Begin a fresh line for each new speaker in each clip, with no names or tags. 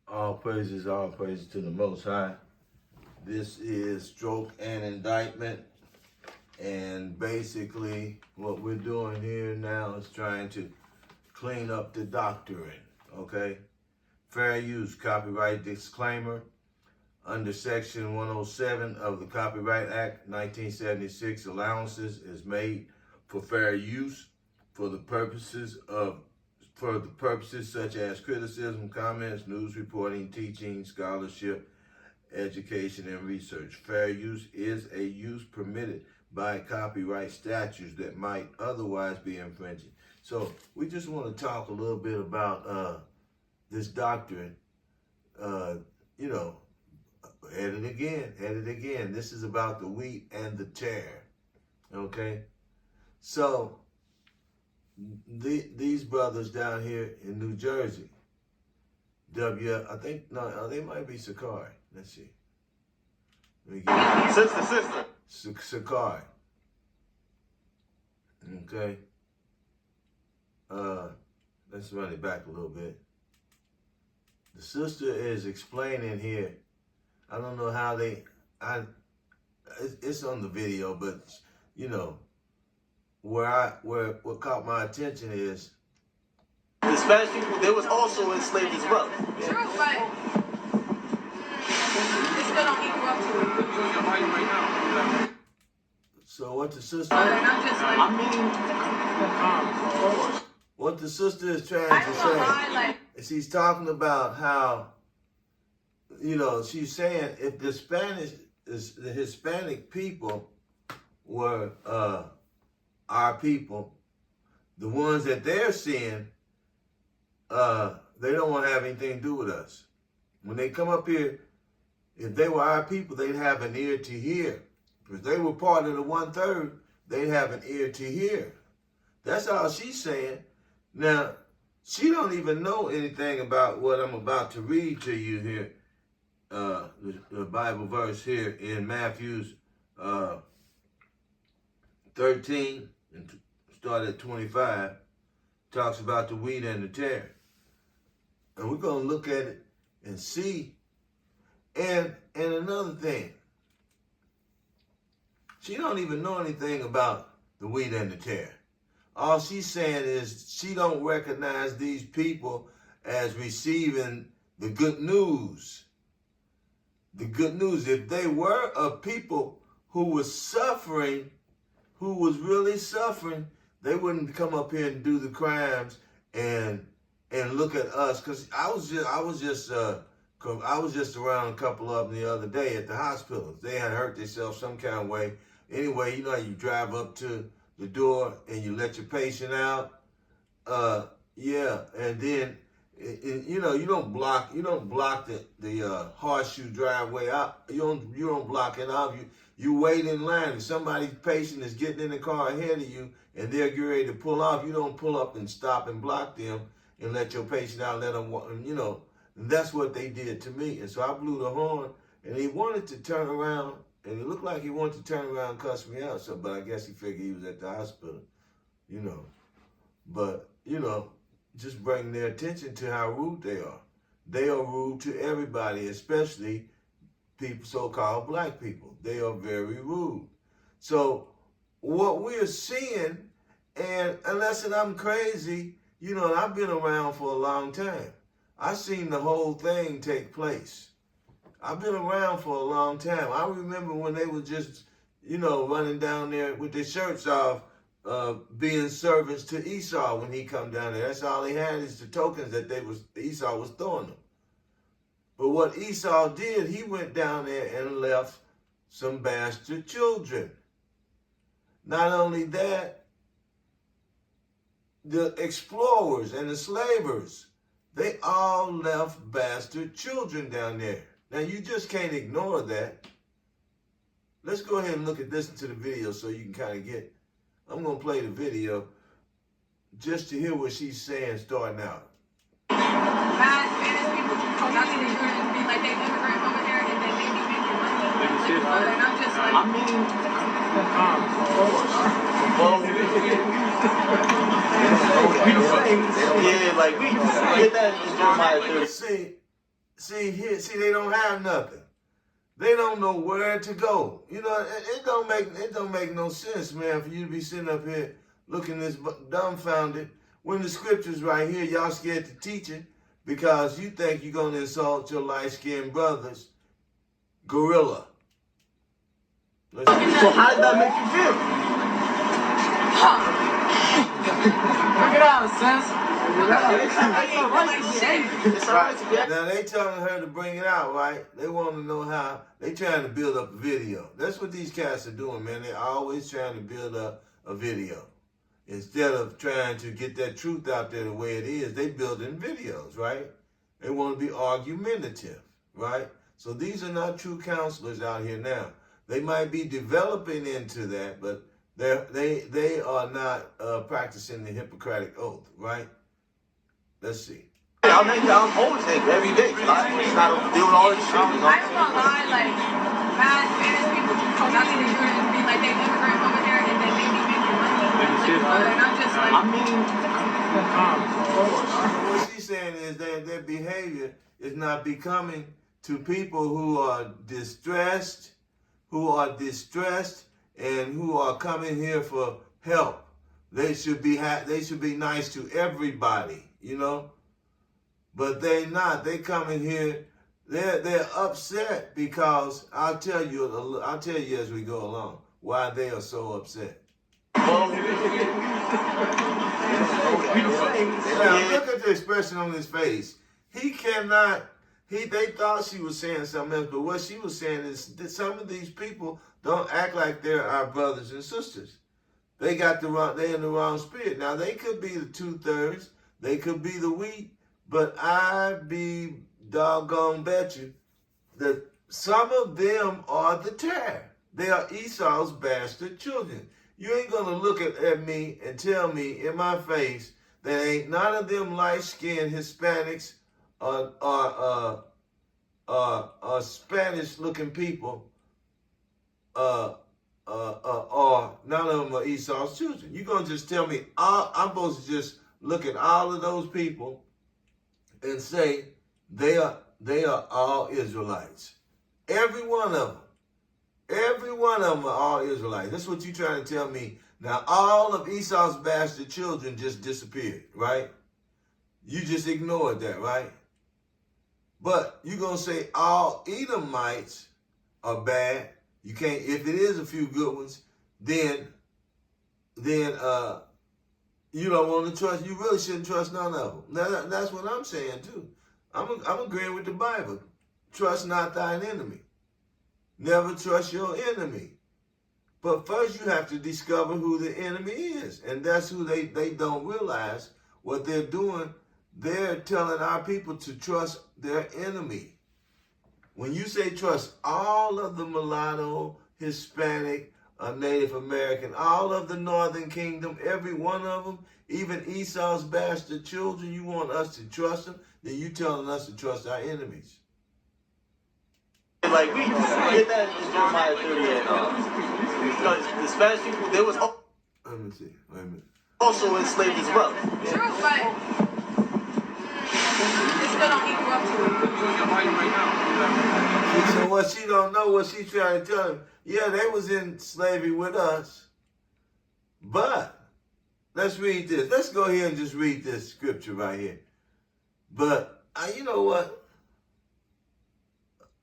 All praises to the Most High. This is Stroke and Indictment. And basically, what we're doing here now is trying to clean up the doctrine, okay? Fair use, copyright disclaimer. Under Section 107 of the Copyright Act 1976, allowances is made for fair use for the purposes such as criticism, comments, news reporting, teaching, scholarship, education, and research. Fair use is a use permitted by copyright statutes that might otherwise be infringing. So we just want to talk a little bit about this doctrine. At it again. This is about the wheat and the tare. Okay? So these brothers down here in New Jersey, they might be Sakai. Let's see.
Sister.
Sakai. Okay. Let's run it back a little bit. The sister is explaining here. I don't know how it's on the video, but what caught my attention is
The Spanish people, they was also enslaved as well.
True, but it still don't equal up to it.
You're on your right now.
so what the sister what the sister is trying to say is she's talking about how she's saying if the Hispanic people were our people, the ones that they're seeing, they don't want to have anything to do with us. When they come up here, if they were our people, they'd have an ear to hear. If they were part of the 1/3, they'd have an ear to hear. That's all she's saying. Now, she don't even know anything about what I'm about to read to you here. The Bible verse here in Matthew's 13 and start at 25 talks about the wheat and the tare. And we're going to look at it and see. And another thing, she don't even know anything about the wheat and the tare. All she's saying is she don't recognize these people as receiving the good news. The good news, if they were a people who was suffering, who was really suffering, they wouldn't come up here and do the crimes and look at us. Because I was just around a couple of them the other day at the hospital. They had hurt themselves some kind of way. Anyway, how you drive up to the door and you let your patient out. And then you don't block the horseshoe driveway out. You don't block it off. You wait in line. If somebody's patient is getting in the car ahead of you and they're getting ready to pull off, you don't pull up and stop and block them and let your patient out. Let them, that's what they did to me. And so I blew the horn, and he wanted to turn around, and it looked like he wanted to turn around and cuss me out. So, but I guess he figured he was at the hospital, But just bring their attention to how rude they are. They are rude to everybody, especially people, so-called black people. They are very rude. So what we're seeing, and unless I'm crazy, I've been around for a long time. I've seen the whole thing take place. I've been around for a long time. I remember when they were just, running down there with their shirts off, being servants to Esau when he come down there. That's all they had is the tokens that Esau was throwing them. But what Esau did, he went down there and left some bastard children. Not only that, the explorers and the slavers, they all left bastard children down there. Now, you just can't ignore that. Let's go ahead and listen to the video so you can kind of get. I'm going to play the video just to hear what she's saying starting out.
Bad Spanish people not to be like they immigrant over here and then they be making money. And I'm just like,
Yeah, like we get that in Jeremiah 30.
See, See, they don't have nothing. They don't know where to go. You know, it don't make no sense, man, for you to be sitting up here looking this dumbfounded when the scriptures right here, y'all scared to teach it because you think you're gonna insult your light-skinned brothers. Gorilla.
So how did that make you feel?
Bring it out, sis.
It's alright to get.
Now they telling her to bring it out, right? They want to know how. They trying to build up a video. That's what these cats are doing, man. They're always trying to build up a video. Instead of trying to get that truth out there the way it is, they building videos, right? They want to be argumentative, right? So these are not true counselors out here now. They might be developing into that, but they are not practicing the Hippocratic Oath, right? Let's see.
I'm always angry every day. It's not dealing with all this shit.
I ain't gonna lie, like, mad Spanish people not gonna do it and be like they immigrant over here and then they be making money. And I'm just like,
What she's saying is that their behavior is not becoming to people who are distressed, and who are coming here for help. They should be nice to everybody, you know. But they not. They coming here. They're upset because I'll tell you as we go along why they are so upset. Now, look at the expression on his face. He cannot. They thought she was saying something else, but what she was saying is that some of these people don't act like they're our brothers and sisters. They're in the wrong spirit. Now they could be the 2/3, they could be the wheat, but I be doggone bet you that some of them are the tare. They are Esau's bastard children. You ain't gonna look at me and tell me in my face that ain't none of them light-skinned Hispanics or Spanish-looking people, or none of them are Esau's children. You gonna just tell me I'm supposed to just look at all of those people and say they are all Israelites? Every one of them. Every one of them are all Israelites. That's what you're trying to tell me. Now, all of Esau's bastard children just disappeared, right? You just ignored that, right? But you're going to say all Edomites are bad. You can't, if it is a few good ones, then you don't want to trust, you really shouldn't trust none of them. That's what I'm saying too. I'm agreeing with the Bible. Trust not thine enemy. Never trust your enemy. But first you have to discover who the enemy is. And that's who they don't realize what they're doing. They're telling our people to trust their enemy. When you say trust all of the mulatto, Hispanic, Native American, all of the Northern Kingdom, every one of them, even Esau's bastard children, you want us to trust them, then you telling us to trust our enemies.
Like, we get that in Jeremiah 38. Because the Spanish people, they was
Let me see. Wait a minute.
also enslaved as well.
true, but it still don't equal up to it.
So what she don't know, what she's trying to tell him, yeah, they was in slavery with us. But let's read this. Let's go here and just read this scripture right here. But you know what?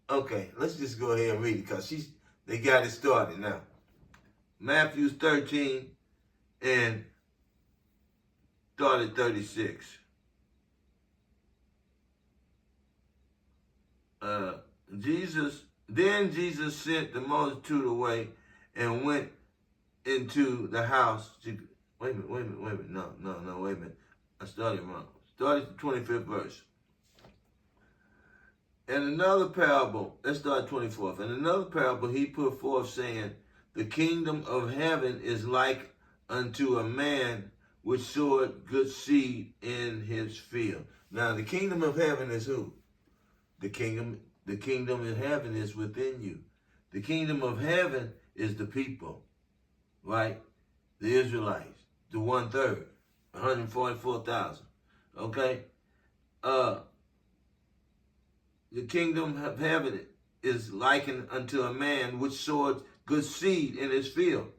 Okay, let's just go ahead and read it because they got it started now. Matthew 13 and started 36. Jesus sent the multitude away and went into the house. Wait a minute. No, wait a minute. I started wrong. Started the 25th verse. And another parable, let's start 24th. And another parable he put forth, saying, the kingdom of heaven is like unto a man which sowed good seed in his field. Now, the kingdom of heaven is who? The kingdom of heaven is within you. The kingdom of heaven is the people, right? The Israelites, the 1/3, 144,000. Okay? the kingdom of heaven is likened unto a man which sowed good seed in his field.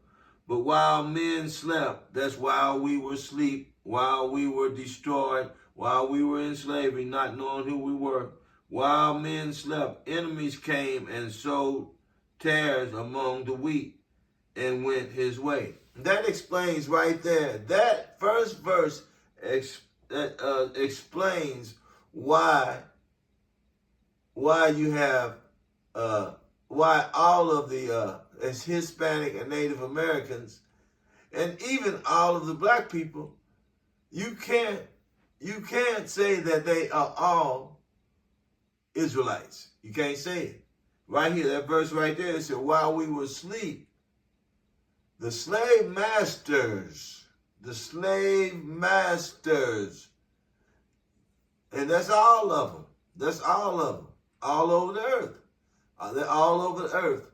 But while men slept, that's while we were asleep, while we were destroyed, while we were in slavery, not knowing who we were, while men slept, enemies came and sowed tares among the wheat and went his way. That explains right there. That first verse explains why you have why all of the as Hispanic and Native Americans, and even all of the black people, you can't say that they are all Israelites. You can't say it. Right here, that verse right there, it said, while we were asleep, the slave masters, and that's all of them. That's all of them, all over the earth. They're all over the earth.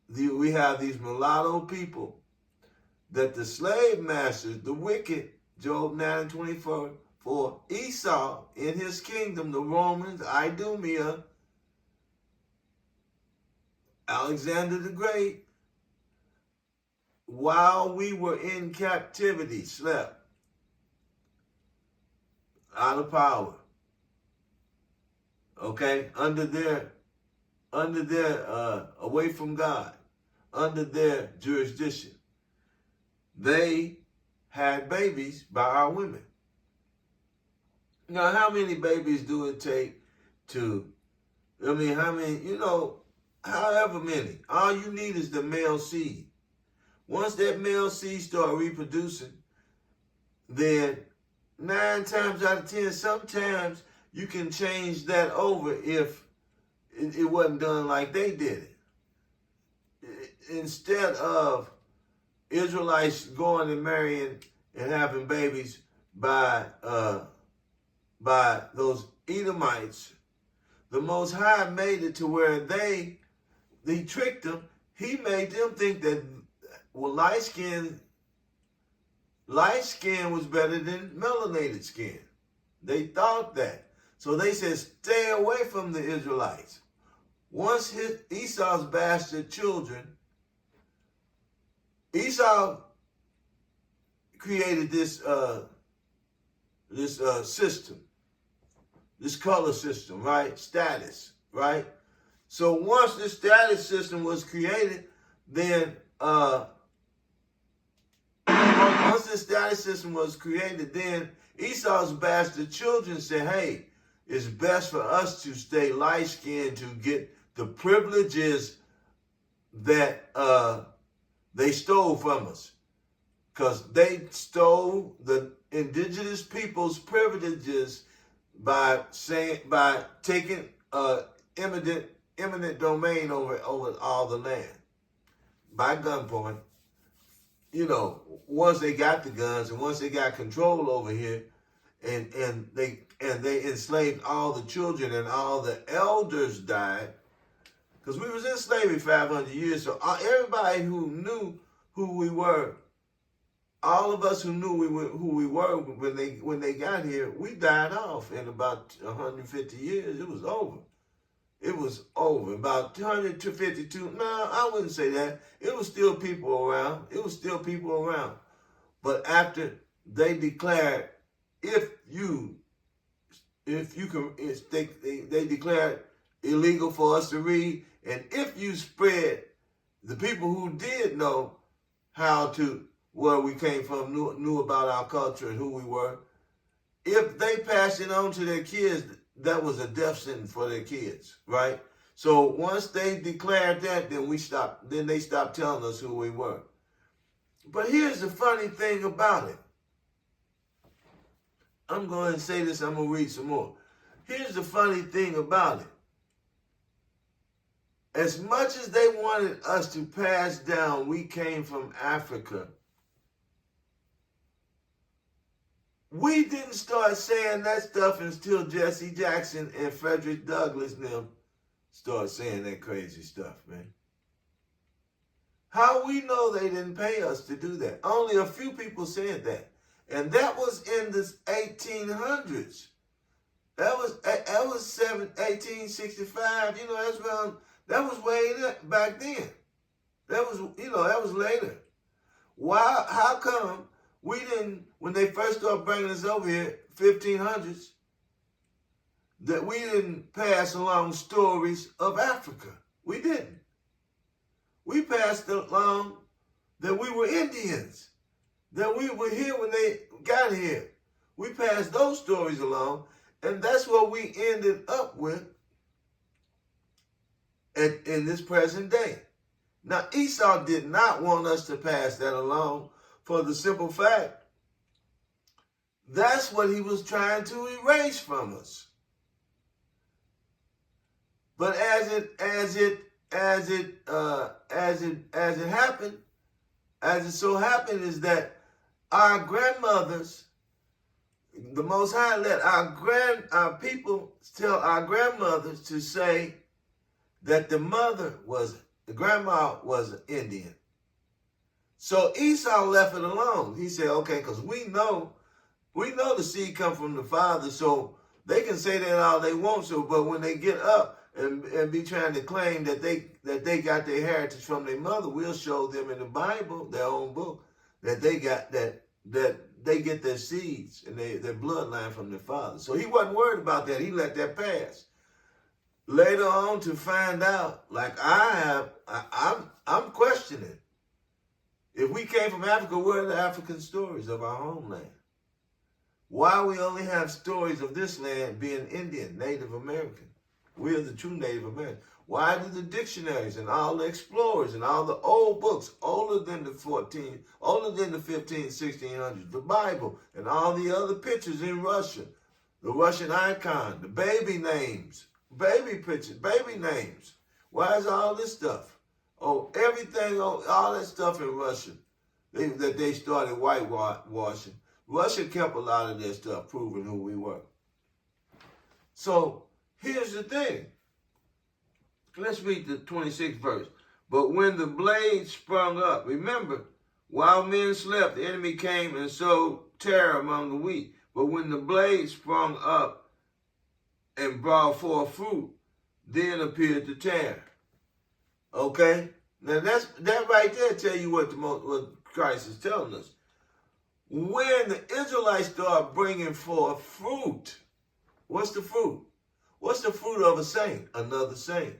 We have these mulatto people that the slave masters, the wicked, Job 9:24, for Esau in his kingdom, the Romans, Idumea, Alexander the Great, while we were in captivity, slept out of power. Okay, under their away from God, under their jurisdiction. They had babies by our women. Now, how many babies do it take to, how many, however many. All you need is the male seed. Once that male seed start reproducing, then 9 times out of 10, sometimes you can change that over if it wasn't done like they did it. Instead of Israelites going and marrying and having babies by those Edomites, the Most High made it to where he tricked them. He made them think that, well, light skin was better than melanated skin. They thought that. So they said, stay away from the Israelites. Once Esau's bastard children, Esau created this system, this color system, right? Status, right? So once this status system was created, then Esau's bastard children said, hey, it's best for us to stay light-skinned to get the privileges that they stole from us. Because they stole the indigenous people's privileges by taking eminent domain over all the land by gunpoint. Once they got the guns and once they got control over here, and they enslaved all the children and all the elders died, because we was in slavery 500 years. So everybody who knew who we were, all of us who knew who we were when they got here, we died off in about 150 years. It was over. It was over. About 152. No, I wouldn't say that. It was still people around. But after they declared, they declared illegal for us to read, and if you spread, the people who did know where we came from, knew about our culture and who we were, if they passed it on to their kids, that was a death sentence for their kids, right? So once they declared that, then they stopped telling us who we were. But here's the funny thing about it. I'm going to say this, I'm going to read some more. Here's the funny thing about it. As much as they wanted us to pass down, we came from Africa, we didn't start saying that stuff until Jesse Jackson and Frederick Douglass and them started saying that crazy stuff, man. How we know they didn't pay us to do that? Only a few people said that. And that was in the 1800s. That was 1865. You know, that's around. That was way back then. That was, that was later. Why? How come we didn't, when they first started bringing us over here, 1500s, that we didn't pass along stories of Africa? We didn't. We passed along that we were Indians, that we were here when they got here. We passed those stories along, and that's what we ended up with in this present day. Now, Esau did not want us to pass that along for the simple fact that's what he was trying to erase from us. But as it happened, as it so happened, is that our grandmothers, the Most High let our people tell our grandmothers to say that the grandma was an Indian. So Esau left it alone. He said, okay, because we know the seed come from the father, so they can say that all they want to, but when they get up and be trying to claim that they got their heritage from their mother, we'll show them in the Bible, their own book, that they got that they get their seeds and their bloodline from their father. So he wasn't worried about that. He let that pass. Later on, to find out, like I'm questioning. If we came from Africa, where are the African stories of our homeland? Why we only have stories of this land being Indian, Native American? We are the true Native Americans. Why do the dictionaries and all the explorers and all the old books, older than the 15, 1600s, the Bible and all the other pictures in Russia, the Russian icon, the baby names, baby pictures, baby names. Why is all this stuff? Oh, everything, all that stuff in Russia that they started whitewashing. Russia kept a lot of their stuff, proving who we were. So here's the thing. Let's read the 26th verse. But when the blade sprung up, remember, while men slept, the enemy came and sowed terror among the wheat. But when the blade sprung up and brought forth fruit, then appeared the terror. Okay? Now that right there tell you what Christ is telling us. When the Israelites start bringing forth fruit, what's the fruit? What's the fruit of a saint? Another saint.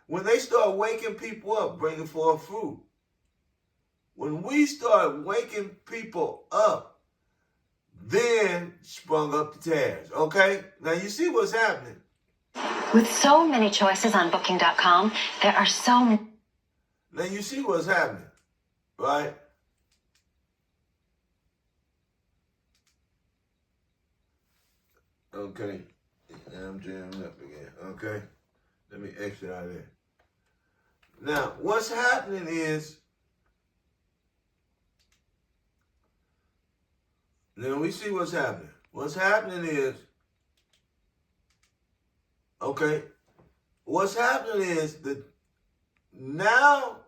When they start waking people up, bringing forth fruit. When we start waking people up, then sprung up the tares. Okay? Now you see what's happening.
With so many choices on Booking.com, there are so many.
Now you see what's happening, right? Okay. Now I'm jamming up again. Okay? Let me exit out of there. Now, what's happening is, now we see what's happening. What's happening is, okay, what's happening is that now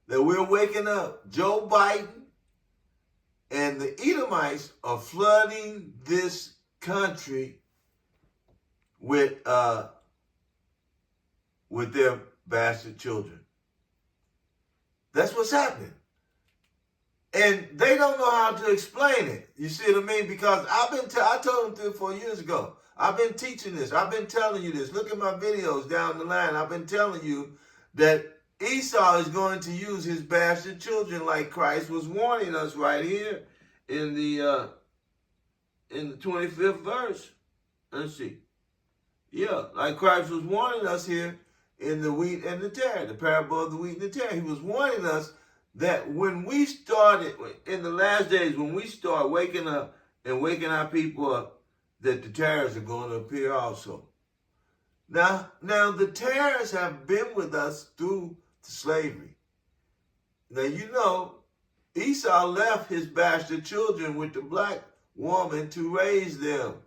that we're waking up, Joe Biden and the Edomites are flooding this country with their bastard children. That's what's happening. And they don't know how to explain it. You see what I mean? Because I told them 3 or 4 years ago, I've been teaching this. I've been telling you this. Look at my videos down the line. I've been telling you that Esau is going to use his bastard children like Christ was warning us right here in the 25th verse. Let's see. Yeah, like Christ was warning us here in the wheat and the tare, the parable of the wheat and the tare. He was warning us that when we started, in the last days, when we start waking up and waking our people up, that the tares are going to appear also. Now the tares have been with us through slavery. Now, you know, Esau left his bastard children with the black woman to raise them.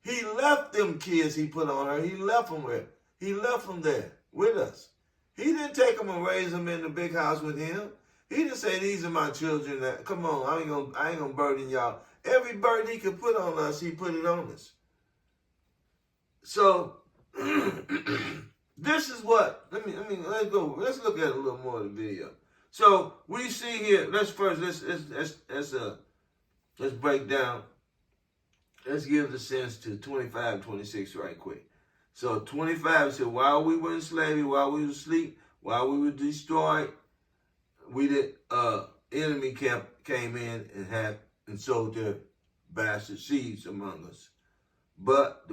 He left them kids he put on her. He left them with. He left them there with us. He didn't take them and raise them in the big house with him. He didn't say, these are my children. That come on, I ain't gonna burden y'all. Every burden he could put on us, he put it on us. So this is what, let's look at a little more of the video. So we see here, let's break down, let's give the sense to 25 and 26 right quick. So 25 said, while we were in slavery, while we were asleep, while we were destroyed, enemy came in and sowed their bastard seeds among us. But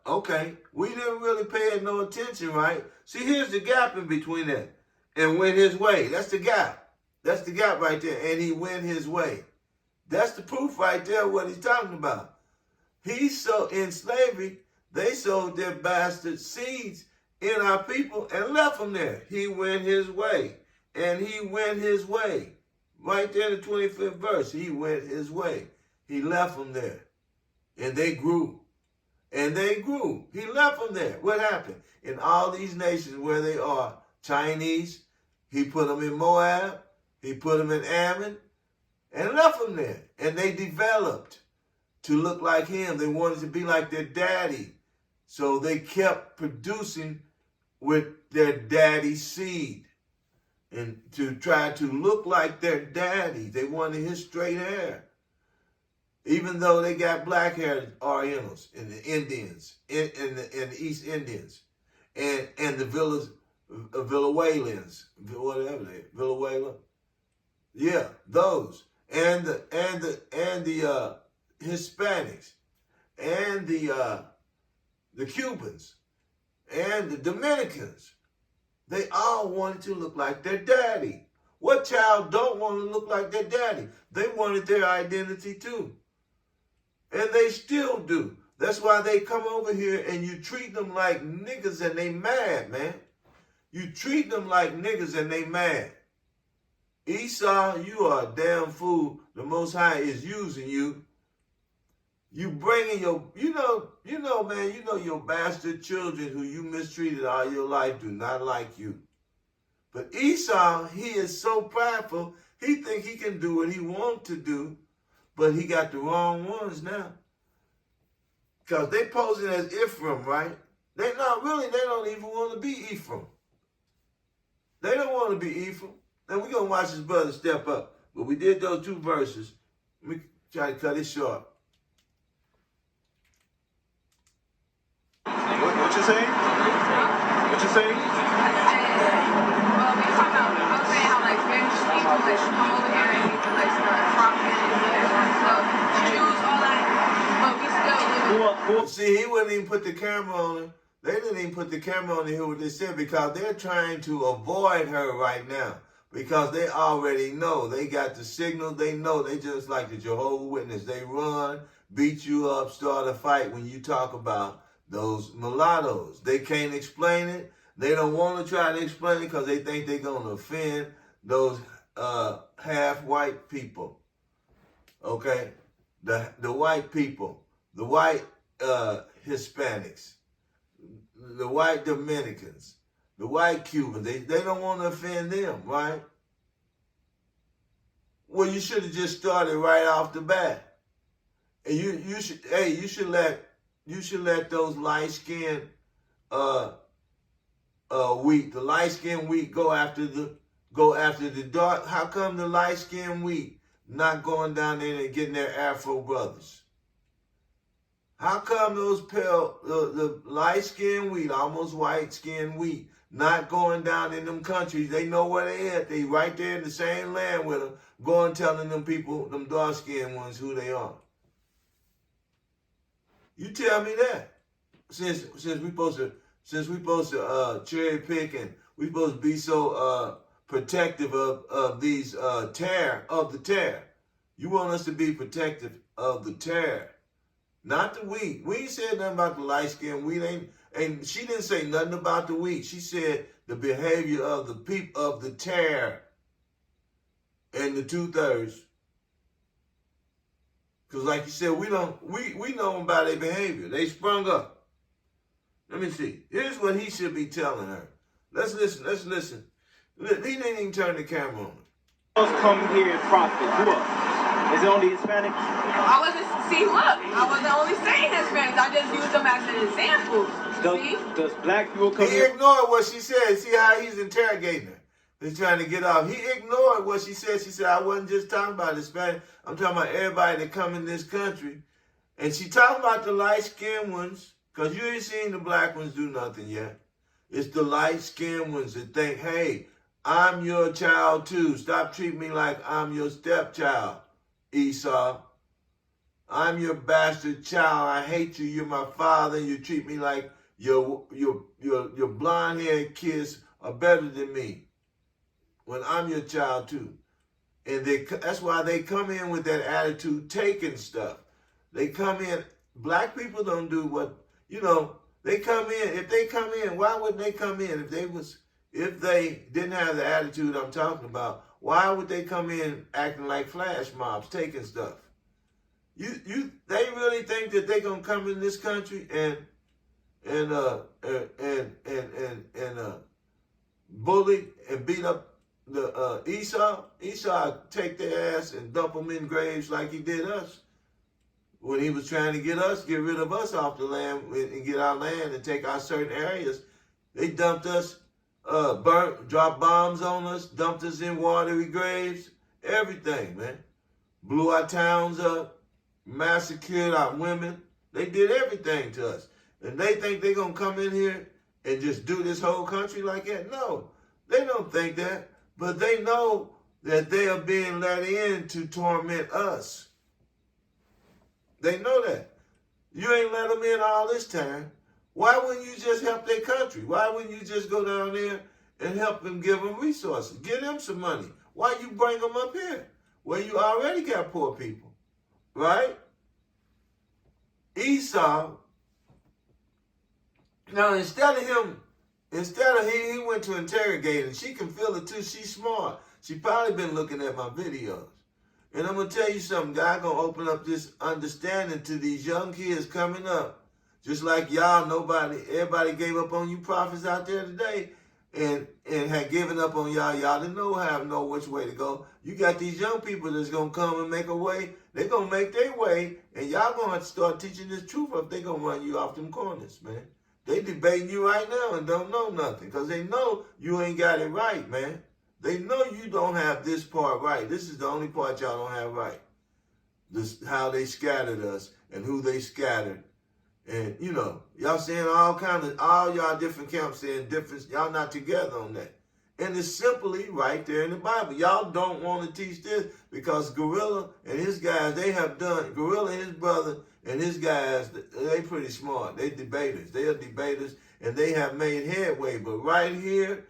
okay, we didn't really pay it no attention, right? See, here's the gap in between that. And went his way. That's the gap. That's the gap right there. And he went his way. That's the proof right there, what he's talking about. In slavery, they sowed their bastard seeds in our people and left them there. He went his way. And he went his way. Right there in the 25th verse, he went his way. He left them there. And they grew. And they grew. He left them there. What happened? In all these nations where they are, Chinese, he put them in Moab, he put them in Ammon, and left them there. And they developed to look like him. They wanted to be like their daddy. So they kept producing with their daddy's seed. And to try to look like their daddy. They wanted his straight hair. Even though they got black-haired Orientals and the Indians, and the East Indians, and the Villawailans, whatever they, Villawaila, yeah, those, and the Hispanics, and the Cubans, and the Dominicans, they all wanted to look like their daddy. What child don't want to look like their daddy? They wanted their identity too. And they still do. That's why they come over here and you treat them like niggas and they mad, man. You treat them like niggas and they mad. Esau, you are a damn fool. The Most High is using you. You bringing your, man, your bastard children who you mistreated all your life do not like you. But Esau, he is so prideful, he think he can do what he wants to do. But he got the wrong ones now. Because they posing as Ephraim, right? They don't even want to be Ephraim. They don't want to be Ephraim. And we're going to watch his brother step up. But we did those 2 verses. Let me try to cut it short.
What you saying? What you saying?
Well, we talking about, I was saying how like Spanish people like come over here and like start profiting and stuff. Jews, all that. But we still live.
See, he wouldn't even put the camera on her. They didn't even put the camera on to hear what they said because they're trying to avoid her right now. Because they already know. They got the signal. They know. They just like the Jehovah's Witness. They run, beat you up, start a fight when you talk about those mulattoes. They can't explain it. They don't want to try to explain it because they think they're going to offend those half-white people. Okay? The white people. The white Hispanics. The white Dominicans. The white Cubans. They don't want to offend them, right? Well, you should have just started right off the bat. And you should let those light-skinned wheat, the light-skinned wheat go after the dark. How come the light-skinned wheat not going down there and getting their Afro brothers? How come those the light-skinned wheat, almost white-skinned wheat, not going down in them countries? They know where they at. They right there in the same land with them, going telling them people, them dark-skinned ones, who they are. You tell me that. Since we supposed to cherry pick and we supposed to be so protective of these the tear. You want us to be protective of the tear, not the wheat. We ain't said nothing about the light skin wheat. And she didn't say nothing about the wheat. She said the behavior of the people of the tear and the 2/3. Because like you said, we know about their behavior. They sprung up. Let me see. Here's what he should be telling her. Let's listen. He didn't even turn the camera on.
Let's come here and profit. Who else? Is it only Hispanics?
I wasn't only saying Hispanics. I just used them as an example.
Does black people come
He
here?
ignored what she said. See how he's interrogating her. He's trying to get off. He ignored what she said. She said, I wasn't just talking about Hispanic. I'm talking about everybody that come in this country. And she talking about the light-skinned ones, because you ain't seen the black ones do nothing yet. It's the light-skinned ones that think, hey, I'm your child too. Stop treating me like I'm your stepchild, Esau. I'm your bastard child. I hate you. You're my father. And you treat me like your blonde-haired kids are better than me when I'm your child too. And that's why they come in with that attitude, taking stuff. They come in, black people don't do what, they come in. If they come in, why wouldn't they come in? If they didn't have the attitude I'm talking about, why would they come in acting like flash mobs, taking stuff? They really think that they're gonna come in this country and bully and beat up the Esau? Esau take their ass and dump them in graves like he did us. When he was trying to get rid of us off the land and get our land and take our certain areas, they dumped us, dropped bombs on us, dumped us in watery graves, everything, man. Blew our towns up, massacred our women. They did everything to us. And they think they're going to come in here and just do this whole country like that? No, they don't think that. But they know that they are being let in to torment us. They know that. You ain't let them in all this time. Why wouldn't you just help their country? Why wouldn't you just go down there and help them, give them resources, give them some money? Why you bring them up here where you already got poor people, right? Esau, now instead of he went to interrogate, and she can feel it too. She's smart. She probably been looking at my videos. And I'm going to tell you something, God going to open up this understanding to these young kids coming up. Just like y'all, everybody gave up on you prophets out there today and had given up on y'all. Y'all didn't know which way to go. You got these young people that's going to come and make a way. They're going to make their way, and y'all going to have to start teaching this truth if they're going to run you off them corners, man. They debating you right now and don't know nothing because they know you ain't got it right, man. They know you don't have this part right. This is the only part y'all don't have right. This how they scattered us and who they scattered. And, y'all saying all y'all different camps saying different. Y'all not together on that. And it's simply right there in the Bible. Y'all don't want to teach this because Gorilla and his guys, Gorilla and his brother and his guys, they pretty smart. They debaters. They are debaters and they have made headway. But right here,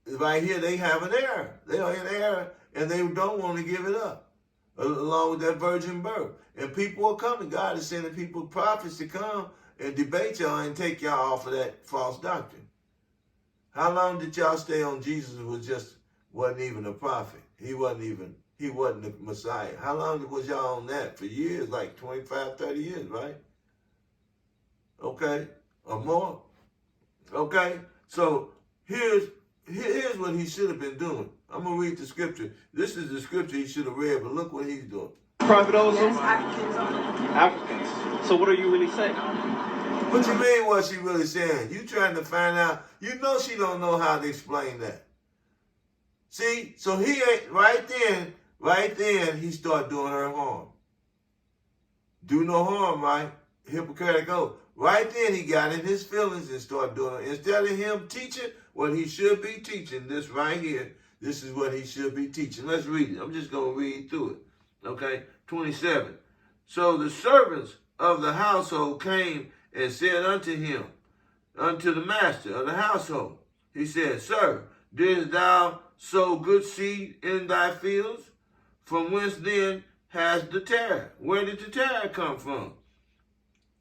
they have an error. They are in error, and they don't want to give it up, along with that virgin birth. And people are coming. God is sending people, prophets, to come and debate y'all and take y'all off of that false doctrine. How long did y'all stay on Jesus who wasn't even a prophet? He wasn't the Messiah. How long was y'all on that? For years, like 25, 30 years, right? Okay, or more. Okay, so here's what he should have been doing. I'm going to read the scripture. This is the scripture he should have read, but look what he's doing.
Prophet also?
Yes, Africans only.
Africans. So what are you really saying?
What you mean what she really saying? You trying to find out. You know she don't know how to explain that. See? So he ain't, right then, he start doing her harm. Do no harm, right? Hippocratic oath. Right then he got in his feelings and started doing it. Instead of him teaching what he should be teaching, this right here, this is what he should be teaching. Let's read it. I'm just going to read through it. Okay, 27. So the servants of the household came and said unto him, unto the master of the household, he said, Sir, didst thou sow good seed in thy fields? From whence then has the tare? Where did the tare come from?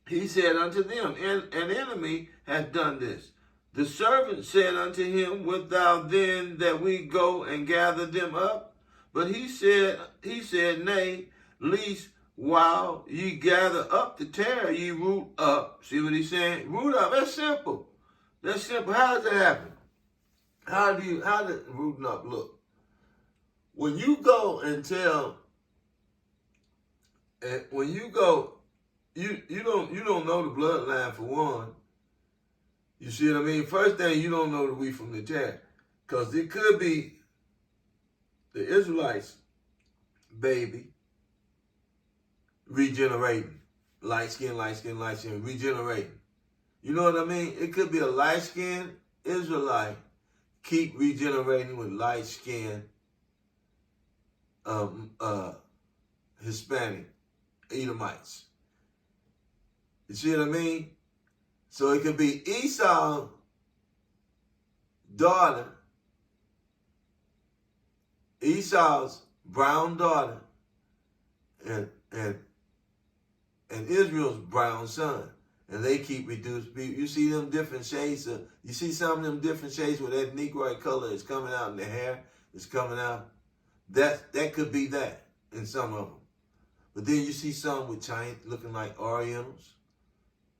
He said unto them, an enemy hath done this. The servant said unto him, Wilt thou then that we go and gather them up? But he said, Nay, lest while ye gather up the tare, ye root up. See what he's saying? Root up. That's simple. That's simple. How does that happen? How does rooting up look? When you go and tell And when you go, you don't know the bloodline for one. You see what I mean? First thing, you don't know the wheat from the chaff. Because it could be the Israelites, baby, regenerating. Light skin, regenerating. You know what I mean? It could be a light-skinned Israelite keep regenerating with light-skinned Hispanic Edomites. You see what I mean? So it could be Esau's daughter, Esau's brown daughter, and Israel's brown son. And they keep reduced. You see them different shades you see some of them different shades where that Negroid color is coming out and the hair is coming out. That could be that in some of them. But then you see some with Chinese looking like Orientals,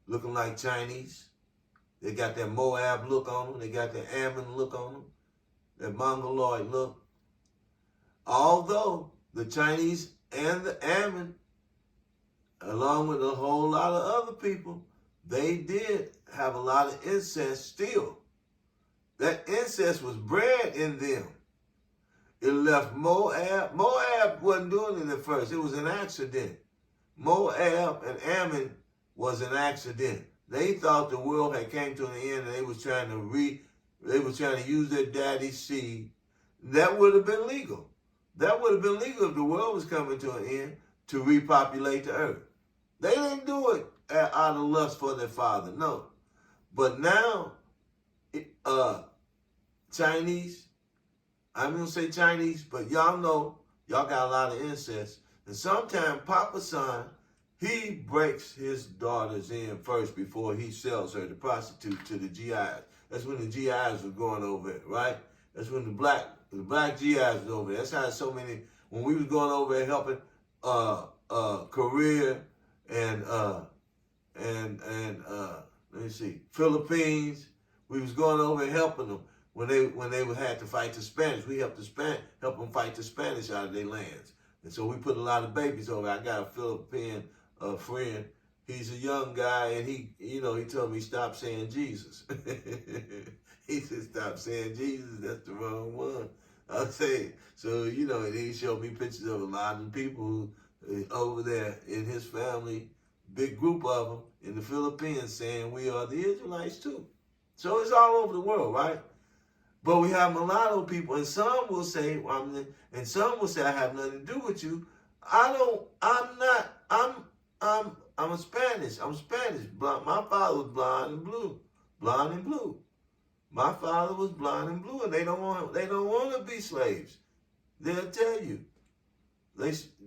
looking like Chinese. They got that Moab look on them. They got that Ammon look on them, that Mongoloid look. Although the Chinese and the Ammon, along with a whole lot of other people, they did have a lot of incest still. That incest was bred in them. It left Moab. Moab wasn't doing it at first. It was an accident. Moab and Ammon was an accident. They thought the world had came to an end and they was trying to use their daddy's seed. That would have been legal. That would have been legal if the world was coming to an end to repopulate the earth. They didn't do it out of lust for their father, no. But now, Chinese, I'm going to say Chinese, but y'all know, y'all got a lot of incest. And sometimes Papa Son, he breaks his daughters in first before he sells her to prostitute to the GIs. That's when the GIs were going over it, right? That's when the black GIs was over it. That's how so many, when we was going over there helping Korea and let me see, Philippines, we was going over and helping them when they would have to fight the Spanish. We helped help them fight the Spanish out of their lands. And so we put a lot of babies over. I got a Philippine friend. He's a young guy, and he told me stop saying Jesus. He said stop saying Jesus. That's the wrong one. I say so. And he showed me pictures of a lot of people who over there in his family, big group of them in the Philippines, saying we are the Israelites too. So it's all over the world, right? But we have mulatto people, and some will say, and some will say, I have nothing to do with you. I'm a Spanish. I'm Spanish. My father was blonde and blue. My father was blonde and blue, and they don't want to be slaves. They'll tell you,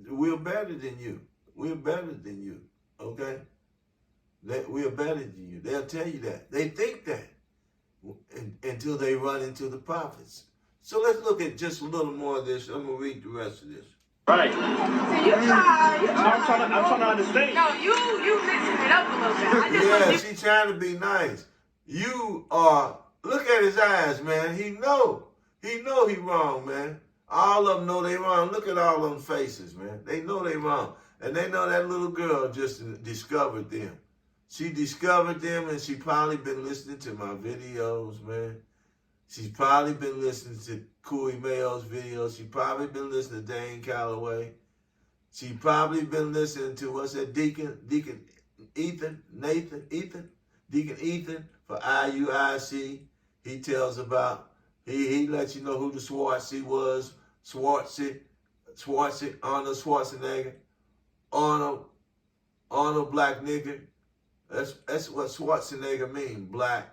we're better than you. We're better than you. Okay, we are better than you. They'll tell you that. They think that until they run into the prophets. So let's look at just a little more of this. I'm gonna read the rest of this.
Right.
So I'm
trying to understand.
No, you mixing it up a little bit.
She's trying to be nice. Look at his eyes, man. He know he wrong, man. All of them know they wrong. Look at all them faces, man. They know they wrong. And they know that little girl just discovered them. She discovered them, and she probably been listening to my videos, man. She's probably been listening to Cooley Mayo's videos. She probably been listening to Dane Calloway. She probably been listening to, what's that, Deacon Ethan for IUIC. He tells about, he lets you know who the Swartzy was. Arnold Schwarzenegger. Arnold black nigga. That's what Schwarzenegger mean. Black.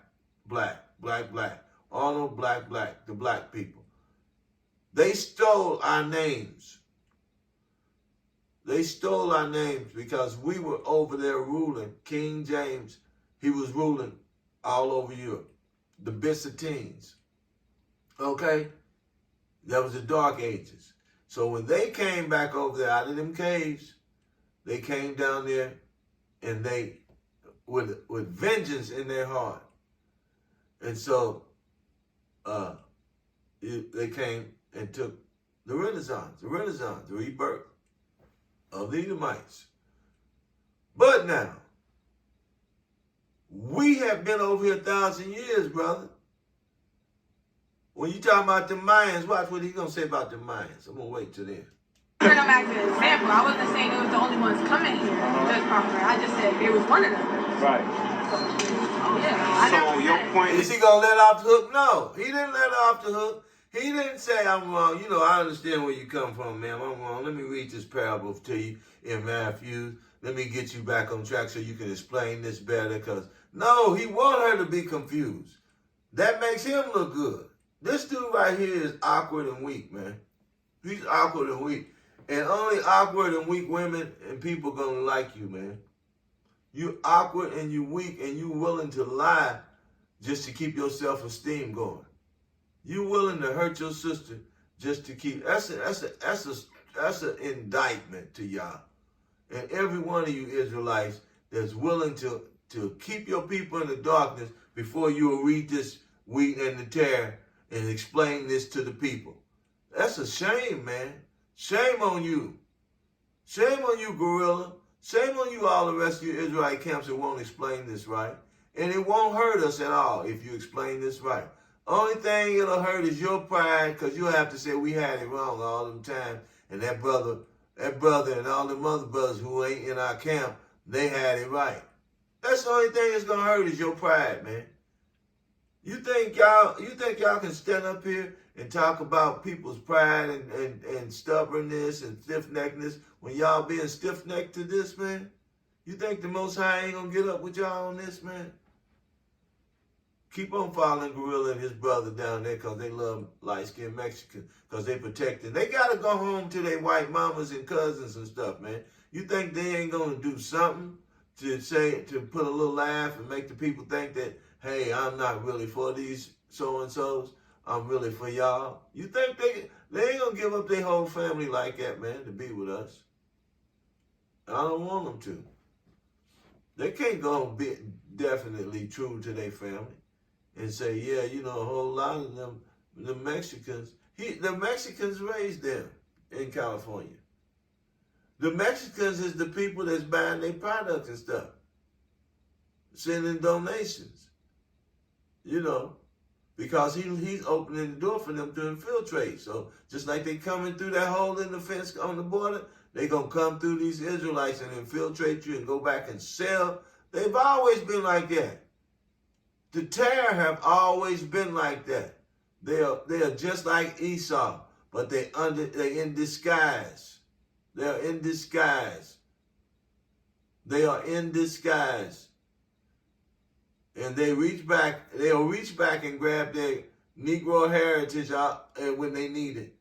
Arnold black, the black people. They stole our names. They stole our names because we were over there ruling. King James, he was ruling all over Europe. The Byzantines. Okay? That was the Dark Ages. So when they came back over there out of them caves, they came down there and they, with vengeance in their heart. And so they came and took the Renaissance, the rebirth of the Edomites. But now, we have been over here 1,000 years, brother. When you talking about the Mayans, watch what he's going to say about the Mayans. I'm going to wait till then.
Turn them as an example. I wasn't saying it was the only ones coming here to judge proper. I just said there was one of them.
Right.
Yeah. I
So
never
your
said-
point
Is he going to let off the hook? No, he didn't let off the hook. He didn't say, I'm wrong. You know, I understand where you come from, ma'am. I'm wrong. Let me read this parable to you in Matthew. Let me get you back on track so you can explain this better. Because, no, he want her to be confused. That makes him look good. This dude right here is awkward and weak, man. He's awkward and weak. And only awkward and weak women and people gonna like you, man. You awkward and you weak and you willing to lie just to keep your self-esteem going. You willing to hurt your sister just to keep. That's an indictment to y'all. And every one of you Israelites that's willing to keep your people in the darkness before you will read this wheat and the tare and explain this to the people. That's a shame, man. Shame on you. Shame on you, Gorilla. Shame on you, all the rest of you Israelite camps that won't explain this right. And it won't hurt us at all if you explain this right. Only thing it'll hurt is your pride, because you'll have to say we had it wrong all them time. And that brother and all them other brothers who ain't in our camp, they had it right. That's the only thing that's gonna hurt is your pride, man. You think y'all can stand up here and talk about people's pride and stubbornness and stiff-neckedness when y'all being stiff-necked to this, man? You think the Most High ain't gonna get up with y'all on this, man? Keep on following Gorilla and his brother down there because they love light-skinned Mexicans because they protect them. They got to go home to their white mamas and cousins and stuff, man. You think they ain't going to do something to put a little laugh and make the people think that, hey, I'm not really for these so-and-sos. I'm really for y'all. You think they ain't going to give up their whole family like that, man, to be with us? I don't want them to. They can't go and be definitely true to their family and say, yeah, you know, a whole lot of them, the Mexicans, the Mexicans raised them in California. The Mexicans is the people that's buying their products and stuff, sending donations, you know, because he's opening the door for them to infiltrate. So just like they coming through that hole in the fence on the border, they going to come through these Israelites and infiltrate you and go back and sell. They've always been like that. The Terror have always been like that. They are just like Esau, but they're in disguise. They're in disguise. They are in disguise. And they'll reach back and grab their Negro heritage out when they need it.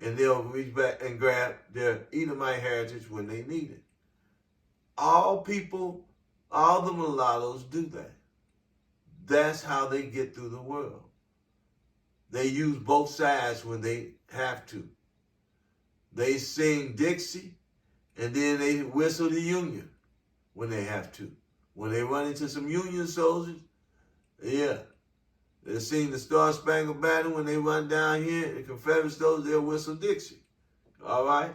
And they'll reach back and grab their Edomite heritage when they need it. All people, all the mulattoes do that. That's how they get through the world. They use both sides when they have to. They sing Dixie, and then they whistle the Union when they have to. When they run into some Union soldiers, yeah. They sing the Star Spangled Banner when they run down here. The Confederate soldiers, they'll whistle Dixie. All right?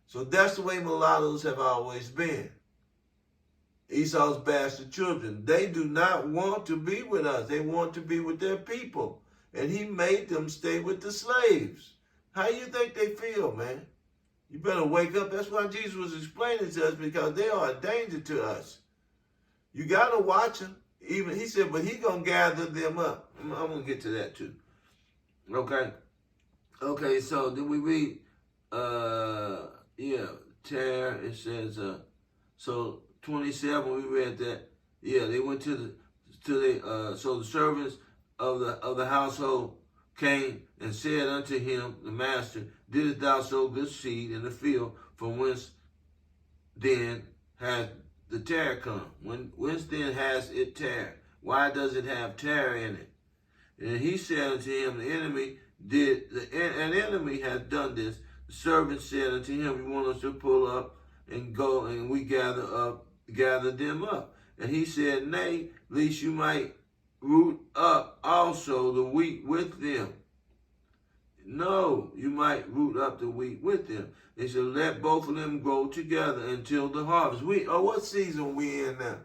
So that's the way mulattoes have always been. Esau's bastard children. They do not want to be with us. They want to be with their people. And he made them stay with the slaves. How you think they feel, man? You better wake up. That's why Jesus was explaining to us, because they are a danger to us. You got to watch them. Even he said, but he going to gather them up. I'm going to get to that too. Okay. Okay, so then we read, Terror, it says, so 27, we read that, yeah, they went so the servants of the household came and said unto him, the master, didst thou sow good seed in the field, from whence then has the terror come? Whence then has it terror? Why does it have terror in it? And he said unto him, an enemy has done this. The servant said unto him, you want us to pull up and go, and we gather them up. And he said, nay, lest you might root up also the wheat with them. No, you might root up the wheat with them. It said, let both of them grow together until the harvest. What season we in now?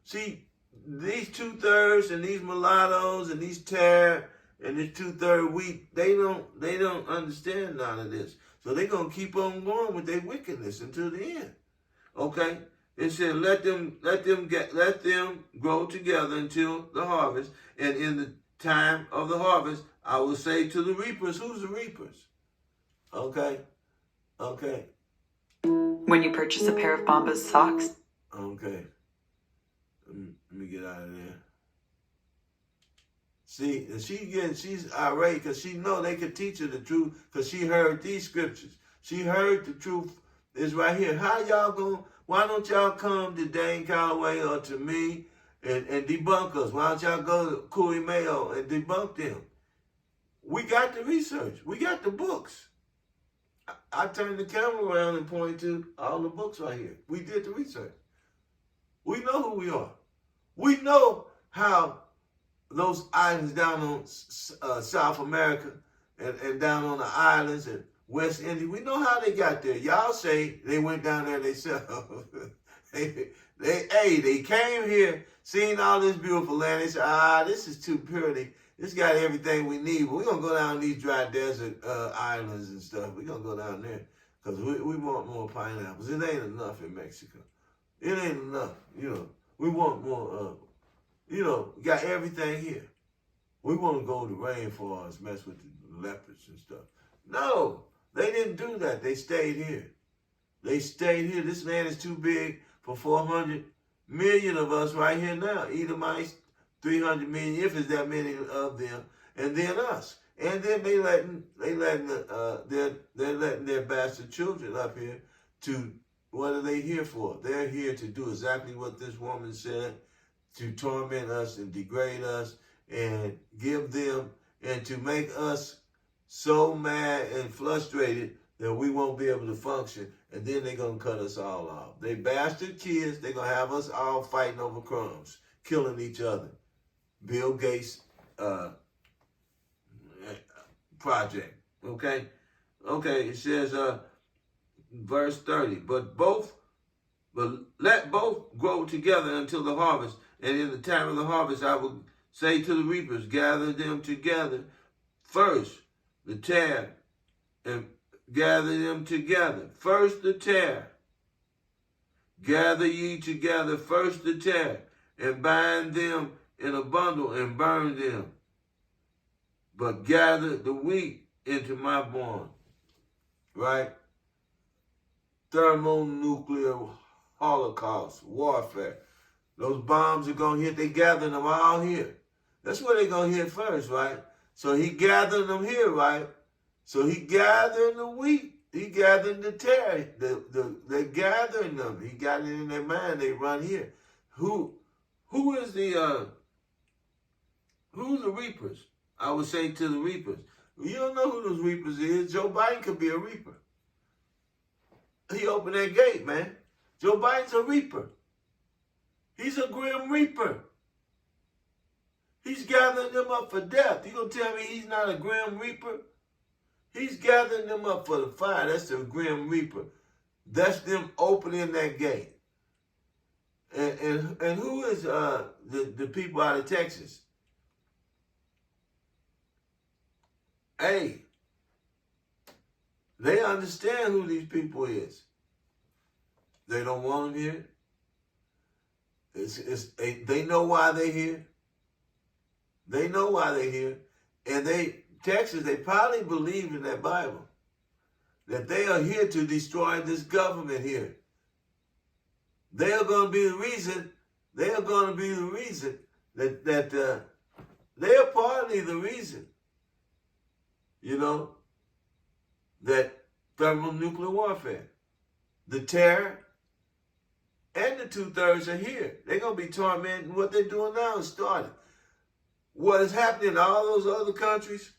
See, these 2/3 and these mulattoes and these tare and this 2/3 wheat, they don't understand none of this. So they're gonna keep on going with their wickedness until the end. Okay? It said, let them grow together until the harvest, and in the time of the harvest, I will say to the reapers, who's the reapers? Okay? Okay.
When you purchase a pair of Bombas socks.
Okay. Let me get out of there. See, and she's irate because she know they could teach her the truth because she heard these scriptures. She heard the truth is right here. How y'all going? Why don't y'all come to Dane Calloway or to me and debunk us? Why don't y'all go to Cooley Mayo and debunk them? We got the research. We got the books. I turned the camera around and pointed to all the books right here. We did the research. We know who we are. We know how those islands down on South America and down on the islands and West Indies, we know how they got there. Y'all say they went down there themselves. They came here, seen all this beautiful land. They said, this is too pretty. This got everything we need. But we're going to go down these dry desert islands and stuff. We're going to go down there because we want more pineapples. It ain't enough in Mexico. It ain't enough, We want more, we got everything here. We want to go to rainforest, mess with the leopards and stuff. No, they didn't do that. They stayed here. They stayed here. This land is too big for 400 million of us right here now. Edomites, 300 million, if it's that many of them, and then us. And then they're letting their bastard children up here to, what are they here for? They're here to do exactly what this woman said, to torment us and degrade us and give them and to make us so mad and frustrated that we won't be able to function, and then they're going to cut us all off. They bastard kids, they're going to have us all fighting over crumbs, killing each other. Bill Gates project, okay? Okay, it says, verse 30, but let both grow together until the harvest, and in the time of the harvest I will say to the reapers, gather them together first, the tare, and gather them together. First the tare. Gather ye together first the tare, and bind them in a bundle and burn them. But gather the wheat into my barn. Right? Thermonuclear holocaust, warfare. Those bombs are going to hit. They gathering them all here. That's where they're going to hit first, right? So he gathering them here, right? So he gathering the wheat. He gathering the tare. They're gathering them. He got it in their mind. They run here. Who's the reapers? I would say to the reapers. You don't know who those reapers is. Joe Biden could be a reaper. He opened that gate, man. Joe Biden's a reaper. He's a grim reaper. He's gathering them up for death. You gonna tell me he's not a grim reaper? He's gathering them up for the fire. That's the grim reaper. That's them opening that gate. And who is the people out of Texas? Hey, they understand who these people is. They don't want them here. They know why they're here. They know why they're here. And Texas, they probably believe in that Bible. That they are here to destroy this government here. They are going to be the reason. They are going to be the reason that they are partly the reason. That thermonuclear warfare, the terror, and the 2/3 are here. They're going to be tormenting. What they're doing now is started. What is happening in all those other countries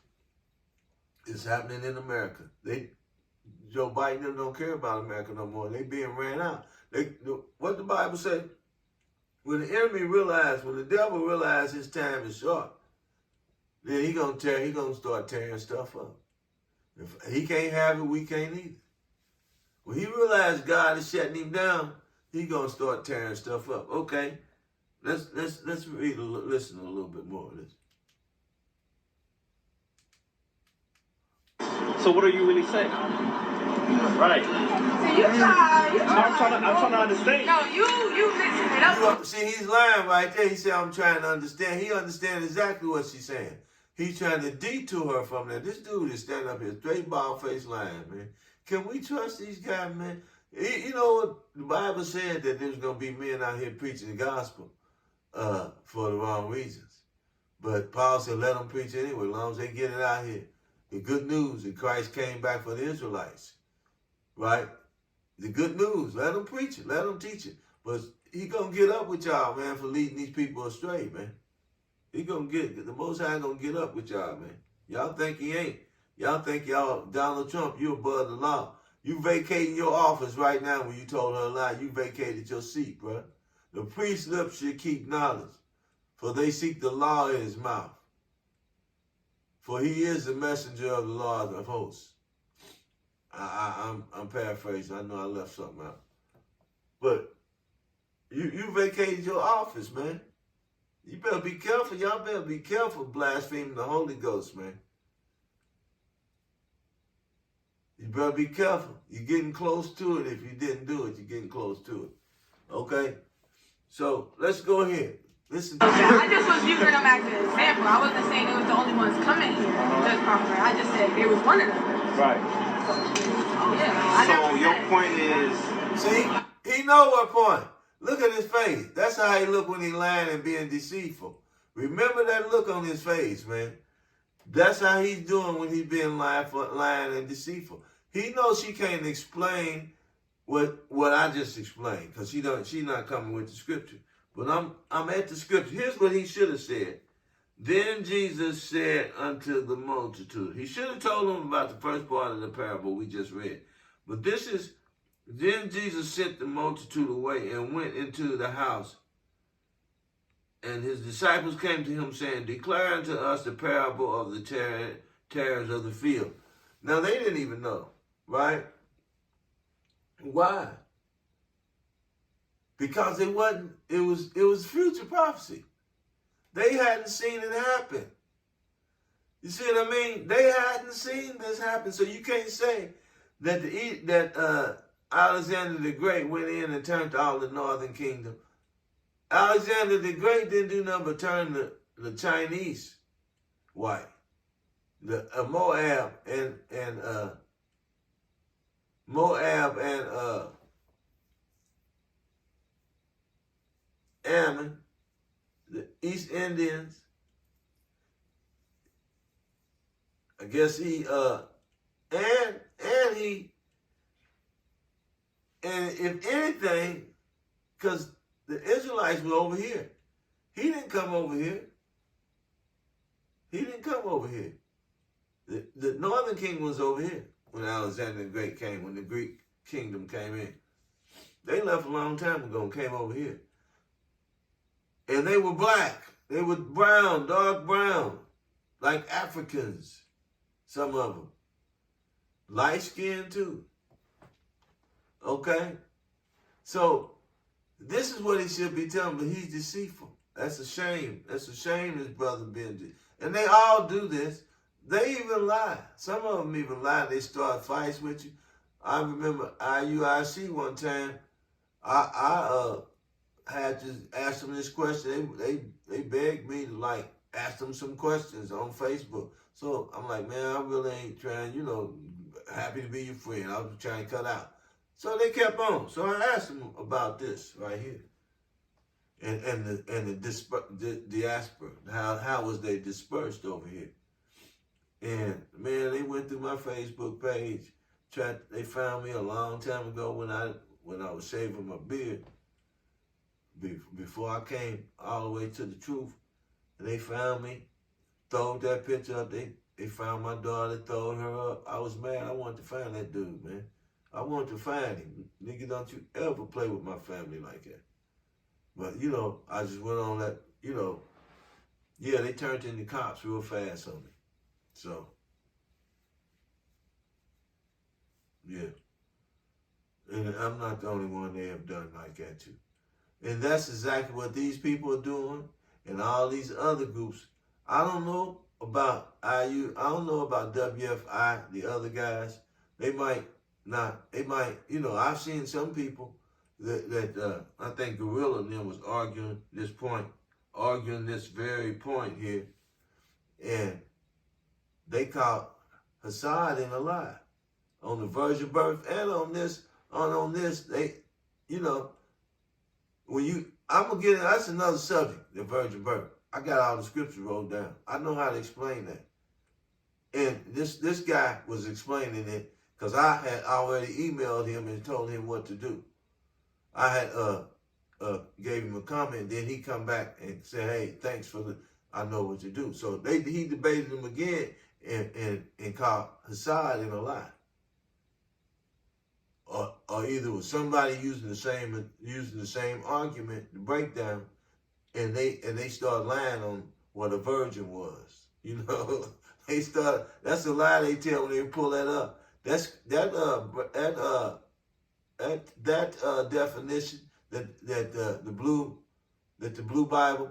is happening in America. Joe Biden don't care about America no more. They being ran out. What the Bible say? When the devil realizes his time is short, then he gonna start tearing stuff up. If he can't have it, we can't either. When he realized God is shutting him down, he gonna start tearing stuff up. Okay, let's read listen a little bit more of this.
So what are you really saying? Right.
So you try.
I'm trying to understand.
No, you mixing it up.
See, he's lying right there. He said, I'm trying to understand. He understands exactly what she's saying. He's trying to detour her from that. This dude is standing up here, straight bald-faced lying, man. Can we trust these guys, man? You know, the Bible said that there's going to be men out here preaching the gospel for the wrong reasons. But Paul said, let them preach anyway, as long as they get it out here. The good news that Christ came back for the Israelites, right? The good news, let them preach it, let them teach it. But he going to get up with y'all, man, for leading these people astray, man. He going to get, the Most High going to get up with y'all, man. Y'all think he ain't. Y'all think y'all, Donald Trump, you above the law. You vacating your office right now when you told her a lie. You vacated your seat, bro. The priest's lips should keep knowledge, for they seek the law in his mouth. For he is the messenger of the Lord of hosts. I'm paraphrasing. I know I left something out. But you vacated your office, man. You better be careful. Y'all better be careful blaspheming the Holy Ghost, man. You better be careful. You're getting close to it. If you didn't do it, you're getting close to it. Okay? So let's go ahead. Listen to
I just was using them as an example. I wasn't saying they was the only ones coming here. Just proper. I just said they was one of them.
Right.
Oh yeah.
So your point is,
see, he know what point. Look at his face. That's how he look when he lying and being deceitful. Remember that look on his face, man. That's how he's doing when he's being lying and deceitful. He knows she can't explain what I just explained because she's not coming with the scripture. But I'm at the scripture. Here's what he should have said. Then Jesus said unto the multitude. He should have told them about the first part of the parable we just read. But this is, then Jesus sent the multitude away and went into the house. And his disciples came to him saying, declare unto us the parable of the tares of the field. Now they didn't even know, right? Why? Because it was future prophecy. They hadn't seen it happen. You see what I mean? They hadn't seen this happen. So you can't say that Alexander the Great went in and turned all the northern kingdom. Alexander the Great didn't do nothing but turn the Chinese white. The Moab and Ammon, the East Indians. I guess he if anything, because the Israelites were over here. He didn't come over here. He didn't come over here. The northern kingdom was over here when Alexander the Great came, when the Greek kingdom came in. They left a long time ago and came over here. And they were black. They were brown, dark brown, like Africans, some of them. Light skinned too. Okay? So, this is what he should be telling, but he's deceitful. That's a shame. That's a shame his brother Benji. And they all do this. They even lie. Some of them even lie. They start fights with you. I remember IUIC one time, I had to ask them this question. They begged me to ask them some questions on Facebook. So I'm like, man, I really ain't trying, happy to be your friend. I was trying to cut out. So they kept on. So I asked them about this right here. And the diaspora. How was they dispersed over here? And man, they went through my Facebook page. They found me a long time ago when I was shaving my beard. Before I came all the way to the truth. And they found me, throwed that picture up. They found my daughter, throwed her up. I was mad. I wanted to find that dude, man. I wanted to find him. Nigga, don't you ever play with my family like that. But, I just went on that, they turned into cops real fast on me. So, Yeah. And I'm not the only one they have done like that too. And that's exactly what these people are doing and all these other groups. I don't know about IU. I don't know about WFI, the other guys. They might not, they might, I've seen some people that I think Gorilla and them was arguing this very point here. And they caught Hassad in a lie on the virgin birth and on this, they, I'm gonna get it. That's another subject, the virgin birth. I got all the scriptures wrote down. I know how to explain that. And this guy was explaining it because I had already emailed him and told him what to do. I had gave him a comment, then he come back and said, "Hey, thanks for I know what to do." So he debated him again and called Hassad in a lie. Or either was somebody using the same argument, the breakdown, and they start lying on what a virgin was. They start. That's a lie they tell when they pull that up. That definition that the blue Bible,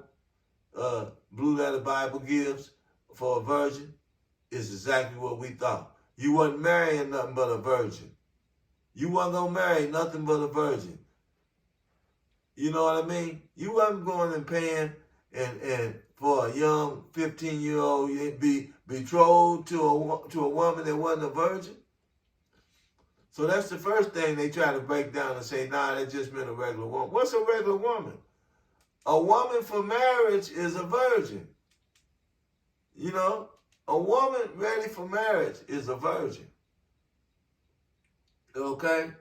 blue letter Bible gives for a virgin is exactly what we thought. You wasn't marrying nothing but a virgin. You wasn't gonna marry nothing but a virgin. You know what I mean? You wasn't going and paying and for a young 15-year-old you'd be betrothed to a woman that wasn't a virgin. So that's the first thing they try to break down and say, nah, that just meant a regular woman. What's a regular woman? A woman for marriage is a virgin. A woman ready for marriage is a virgin. Okay?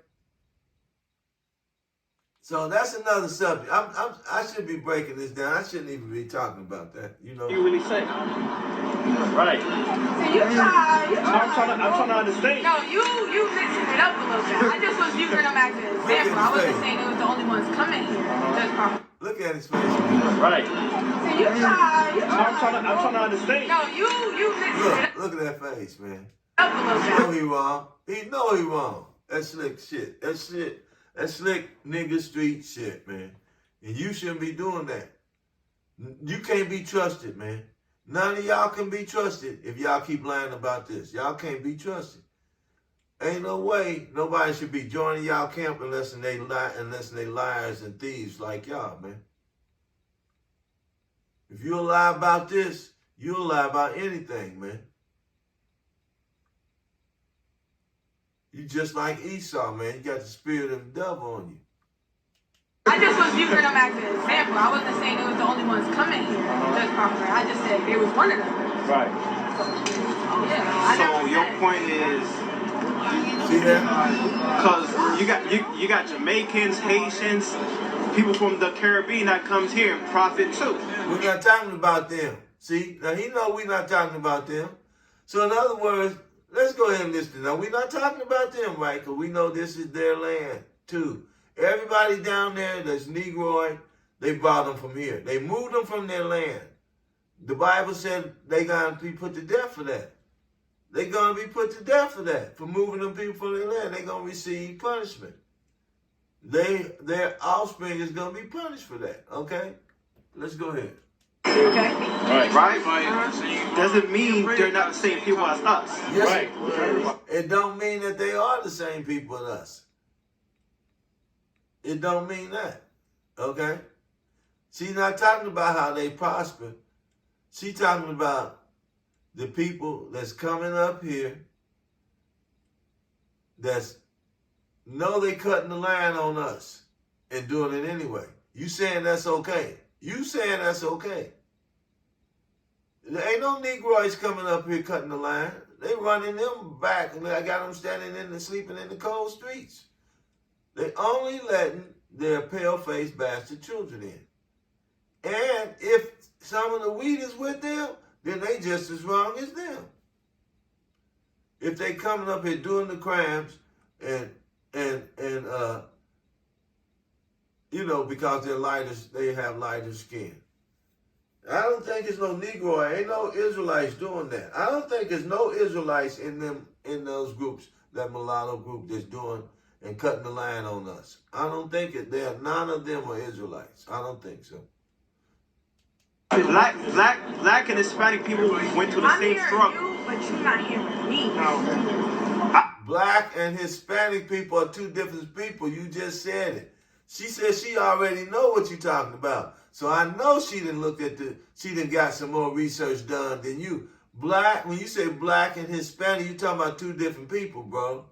So that's another subject. I should be breaking this down. I shouldn't even be talking about that.
You really say? Right.
So you try.
I'm trying to understand.
No, you mixing it up a little bit. I just was using them as an example. I wasn't saying it was the only ones coming here. Just properly.
Look at his face.
Right.
So you try.
I'm trying to understand.
No, you mixing it
Look at that face, man.
up a little bit.
He know he wrong. He know he wrong. That's slick shit. That's slick nigga street shit, man. And you shouldn't be doing that. You can't be trusted, man. None of y'all can be trusted if y'all keep lying about this. Y'all can't be trusted. Ain't no way nobody should be joining y'all camp unless they liars and thieves like y'all, man. If you'll lie about this, you'll lie about anything, man. You just like Esau, man. You got the spirit of the devil on you.
I just was using them as an example. I wasn't saying it was the only ones coming here. Just properly. I just said it was one of them.
Right.
Yeah.
So your point is,
See that?
because you got Jamaicans, Haitians, people from the Caribbean that comes here and profit too.
We're not talking about them. See? Now he know we're not talking about them. So in other words, let's go ahead and listen. Now we're not talking about them, right? Because we know this is their land too. Everybody down there that's Negroid, they brought them from here. They moved them from their land. The Bible said they gonna be put to death for that. They gonna be put to death for that, for moving them people from their land. They gonna receive punishment. Their offspring is gonna be punished for that. Okay, let's go ahead.
Okay.
Right? Doesn't mean they're not the same people as us.
Yes,
Right.
It don't mean that they are the same people as us. It don't mean that. Okay? She's not talking about how they prosper. She's talking about the people that's coming up here that's know they cutting the line on us and doing it anyway. You saying that's okay. You saying that's okay. There ain't no Negroids coming up here cutting the line. They running them back, and I got them standing in and sleeping in the cold streets. They only letting their pale-faced bastard children in. And if some of the weed is with them, then they just as wrong as them. If they coming up here doing the crimes and because they're lighter, they have lighter skin. I don't think it's no Negro. Ain't no Israelites doing that. I don't think there's no Israelites in those groups that mulatto group that's doing and cutting the line on us. I don't think none of them are Israelites. I don't think so.
Black and Hispanic people went through the
I'm
same
hearing
struggle.
you, but you're not hearing me.
Black and Hispanic people are two different people. You just said it. She said she already know what you're talking about. So I know she done got some more research done than you. Black, when you say black and Hispanic, you talking about two different people, bro.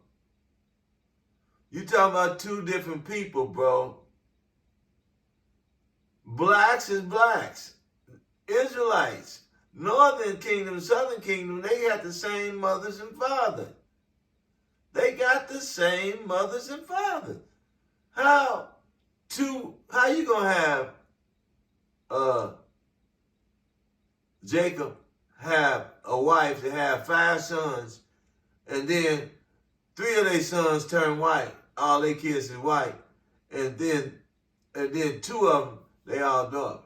You talking about two different people, bro. Blacks is blacks. Israelites, Northern Kingdom, Southern Kingdom, they got the same mothers and fathers. They got the same mothers and fathers. How you gonna have Jacob have a wife that have 5 sons, and then 3 of their sons turn white, all their kids is white, and then 2 of them, they all dark.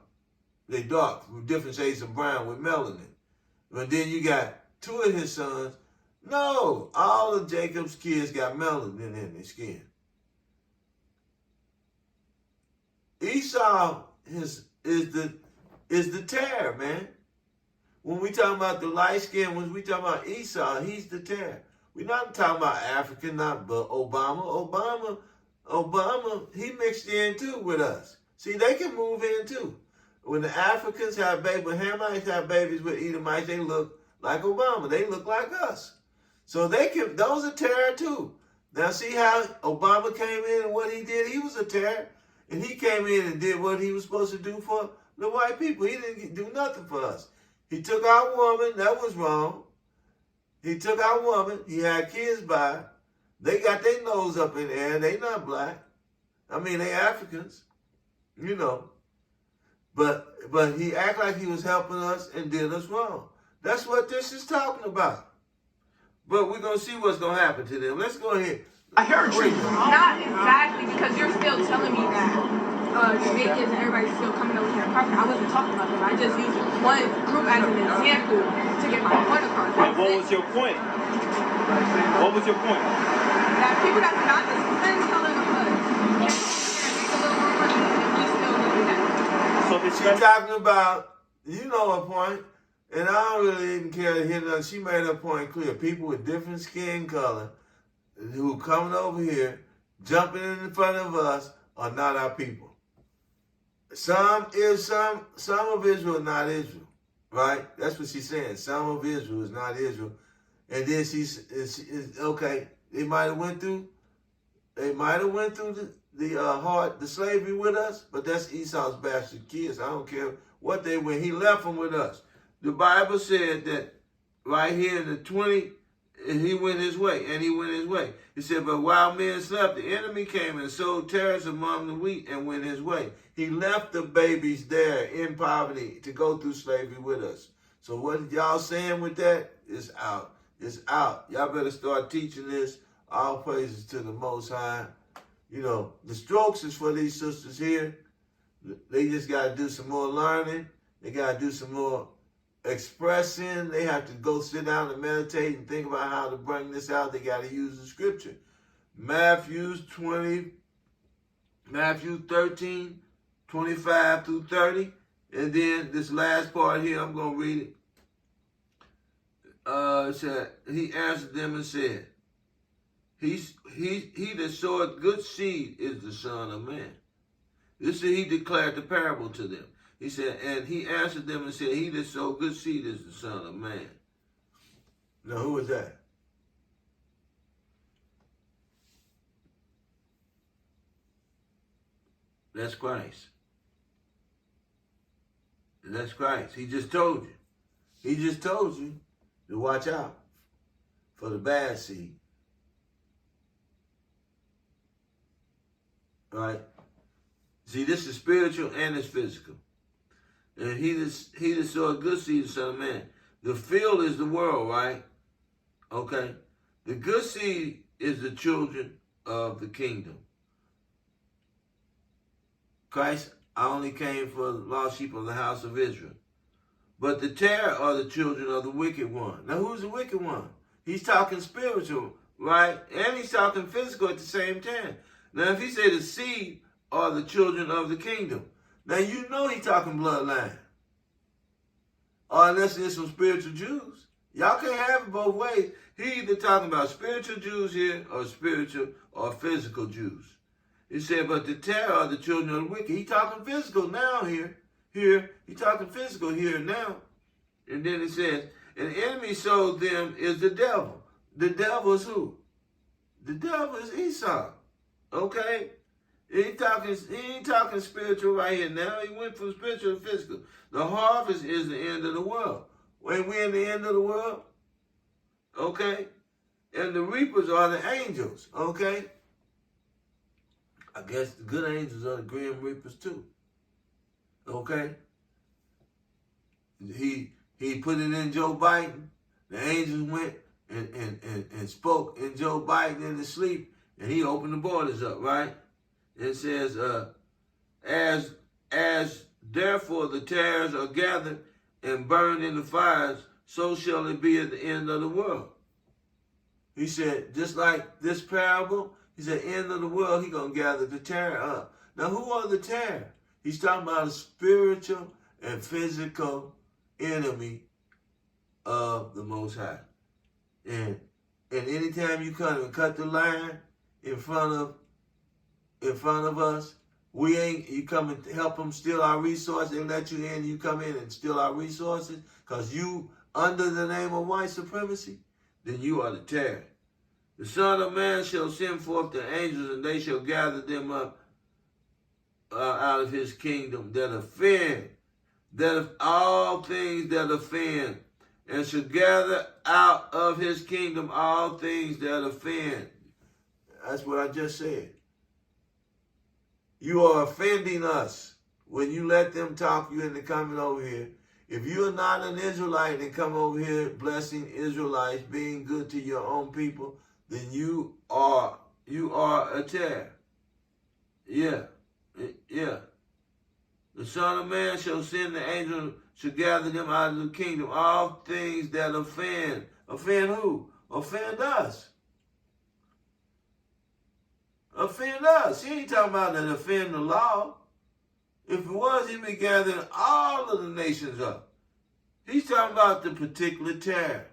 They dark, with different shades of brown with melanin. But then you got 2 of his sons. No, all of Jacob's kids got melanin in their skin. Esau is the terror, man. When we talking about the light skin, when we talking about Esau, he's the terror. We're not talking about African, but Obama, he mixed in too with us. See, they can move in too. When the Africans have babies, when Hamites have babies with Edomites, they look like Obama. They look like us. So those are terror too. Now see how Obama came in and what he did? He was a terror. And he came in and did what he was supposed to do for the white people. He didn't do nothing for us. He took our woman. That was wrong. He took our woman. He had kids by her. They got their nose up in the air. They not black. I mean, they Africans, you know. But he acted like he was helping us and did us wrong. That's what this is talking about. But we're going to see what's going to happen to them. Let's go ahead.
I heard you.
Not exactly, because you're still telling me that Jamaicans and everybody's still coming over here and parking. I wasn't talking about them. I just used one group as an example to get my point across.
And what was your point? What was your point?
That people that's not the skin color of us get a little more money and we still doing that.
So this
She's talking about, you know her point, and I don't really even care to hear nothing. She made her point clear. People with different skin color who coming over here, jumping in front of us, are not our people. Some of Israel is not Israel, right? That's what she's saying. Some of Israel is not Israel, and then she's okay. They might have went through the slavery with us, but that's Esau's bastard kids. I don't care what they went. He left them with us. The Bible said that right here in the 20. And he went his way, and he went his way. He said, but while men slept, the enemy came and sowed tares among the wheat and went his way. He left the babies there in poverty to go through slavery with us. So what y'all saying with that is out. It's out. Y'all better start teaching this. All praises to the Most High. You know, the strokes is for these sisters here. They just got to do some more learning. They got to do some more expressing. They have to go sit down and meditate and think about how to bring this out. They got to use the scripture. Matthew 13, 25 through 30. And then this last part here, I'm going to read it. It said, he answered them and said, he that soweth good seed is the Son of Man. This is he declared the parable to them. He said, and he answered them and said, he that sowed good seed is the Son of Man. Now, who is that? That's Christ. And that's Christ. He just told you. He just told you to watch out for the bad seed. Right? See, this is spiritual and it's physical. And he that sowed good seed is the Son of Man. The field is the world, right? Okay. The good seed is the children of the kingdom. Christ only came for the lost sheep of the house of Israel. But the terror are the children of the wicked one. Now, who's the wicked one? He's talking spiritual right? And he's talking physical at the same time. Now, if he say the seed are the children of the kingdom, now you know he's talking bloodline. Or unless there's some spiritual Jews. Y'all can't have it both ways. He either talking about spiritual Jews here or spiritual or physical Jews. He said, but the terror are the children of the wicked. He talking physical now here. He talking physical here and now. And then it says, an enemy sold them is the devil. The devil is who? The devil is Esau. Okay? He ain't talking spiritual right here now. He went from spiritual to physical. The harvest is the end of the world. When we're in the end of the world, okay? And the reapers are the angels, okay? I guess the good angels are the grim reapers too. Okay? He put it in Joe Biden. The angels went and spoke in Joe Biden in his sleep, and he opened the borders up, right? It says, as therefore the tares are gathered and burned in the fires, so shall it be at the end of the world. He said, just like this parable, he said, end of the world, he going to gather the tare up. Now, who are the tare? He's talking about a spiritual and physical enemy of the Most High. And anytime you come and cut the line in front of us, you come and help them steal our resources. They let you in, you come in and steal our resources because you under the name of white supremacy, then you are the terror. The Son of Man shall send forth the angels, and they shall gather them up out of his kingdom that offend, that of all things that offend, and shall gather out of his kingdom all things that offend. That's what I just said. You are offending us when you let them talk you into coming over here. If you are not an Israelite and come over here blessing Israelites, being good to your own people, then you are a terror. Yeah. The Son of Man shall send the angel, shall gather them out of the kingdom, all things that offend. Offend who? Offend us. Offend us. He ain't talking about that offend the law. If it was, he'd be gathering all of the nations up. He's talking about the particular terror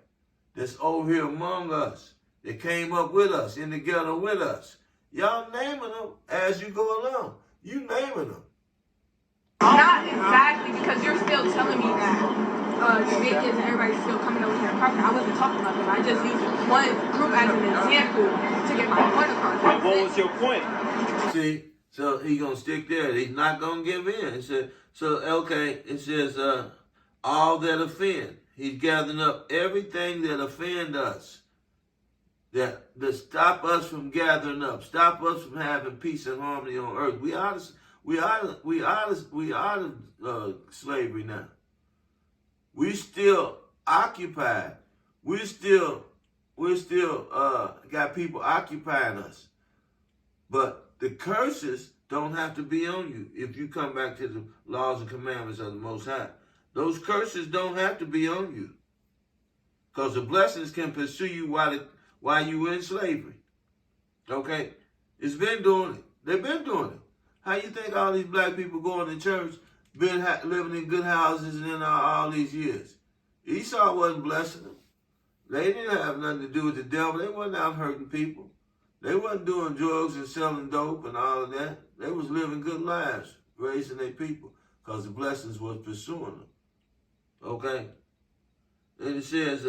that's over here among us, that came up with us, in the ghetto with us. Y'all naming them as you go along. You naming them.
Not exactly, because you're still telling me that Jamaicans and everybody's still coming over here and parking. I wasn't talking about them. I just used one group as an example to get my point across.
But what was your point?
See, so he's going to stick there. He's not going to give in. It says, it says, all that offend. He's gathering up everything that offend us. That stop us from gathering up. Stop us from having peace and harmony on earth. We out of slavery now. We still occupied. We still got people occupying us. But the curses don't have to be on you if you come back to the laws and commandments of the Most High. Those curses don't have to be on you. Because the blessings can pursue you while you were in slavery. Okay? It's been doing it. They've been doing it. How you think all these black people going to church, been living in good houses and all these years? Esau wasn't blessing them. They didn't have nothing to do with the devil. They wasn't out hurting people. They wasn't doing drugs and selling dope and all of that. They was living good lives, raising their people, because the blessings was pursuing them. Okay? And it says,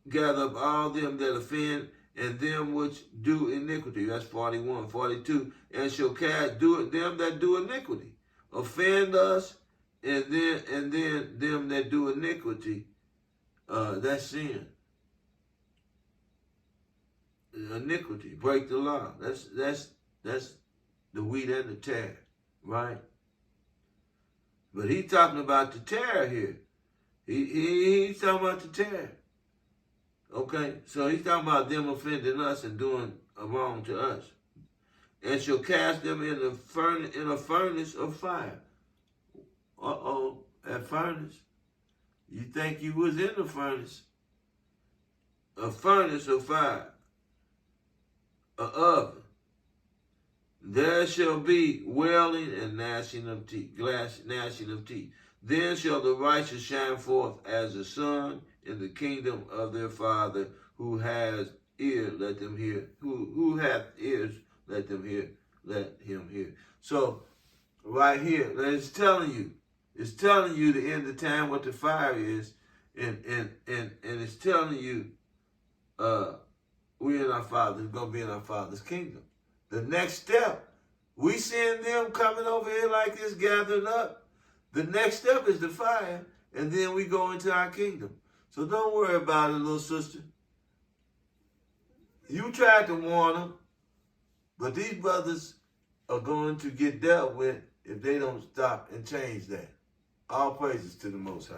gather up all them that offend and them which do iniquity. That's 41, 42. And shall cast them that do iniquity. Offend us, and then them that do iniquity. That's sin. Iniquity, break the law. That's the wheat and the tare, right? But he's talking about the tare here. He's talking about the tare. Okay, so he's talking about them offending us and doing wrong to us. And shall cast them in a furnace of fire. That furnace. You think you was in the furnace. a furnace of fire, an oven. There shall be wailing and gnashing of teeth, gnashing of teeth. Then shall the righteous shine forth as the sun in the kingdom of their Father. Who has ears, let them hear. Who hath ears, let them hear. Let him hear. So, right here, it's telling you the end of time what the fire is, and it's telling you, we in our Father's gonna be in our Father's kingdom. The next step, we seeing them coming over here like this, gathering up. The next step is the fire, and then we go into our kingdom. So don't worry about it, little sister. You tried to warn them, but these brothers are going to get dealt with if they don't stop and change that. All praises to the Most High.